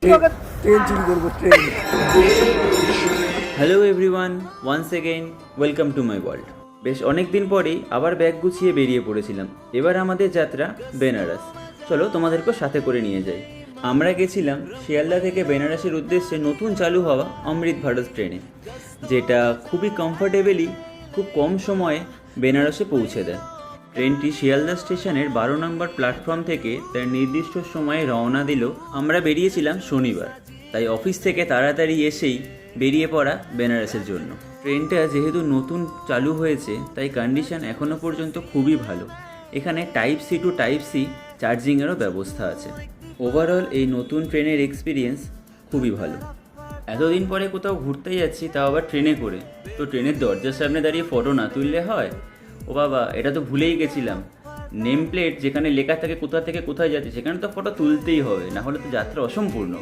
Train চুরি করবো, train. Hello everyone, once again welcome to my world. বেশ অনেক দিন পরেই আবার ব্যাগ গুছিয়ে বেরিয়ে পড়েছিলাম। এবার আমাদের যাত্রা বেনারস। চলো তোমাদেরকেও সাথে করে নিয়ে যাই। আমরা গেছিলাম শিয়ালদা থেকে বেনারসের উদ্দেশ্যে নতুন চালু হওয়া অমৃত ভারত ট্রেনে, যেটা খুবই কমফোর্টেবলি খুব কম সময়ে বেনারসে পৌঁছে দেয়। ট্রেনটি শিয়ালদা স্টেশনের 12 নম্বর প্ল্যাটফর্ম থেকে তার নির্দিষ্ট সময়ে রওনা দিল। আমরা বেরিয়েছিলাম শনিবার, তাই অফিস থেকে তাড়াতাড়ি এসেই বেরিয়ে পড়া বেনারসের জন্য। ট্রেনটা যেহেতু নতুন চালু হয়েছে, তাই কন্ডিশন এখনও পর্যন্ত খুবই ভালো। এখানে type C to type C চার্জিংয়েরও ব্যবস্থা আছে। ওভারঅল এই নতুন ট্রেনের এক্সপিরিয়েন্স খুবই ভালো। এতদিন পরে কোথাও ঘুরতে যাচ্ছি, তাও আবার ট্রেনে করে, তো ট্রেনের দরজার সামনে দাঁড়িয়ে ফটো না তুললে হয়? ও বাবা, এটা তো ভুলেই গেছিলাম। নেম প্লেট যেখানে লেখা থাকে কোথা থেকে কোথায় যাচ্ছে, সেখানে তো ফটো তুলতেই হবে, না হলে তো যাত্রা অসম্পূর্ণ।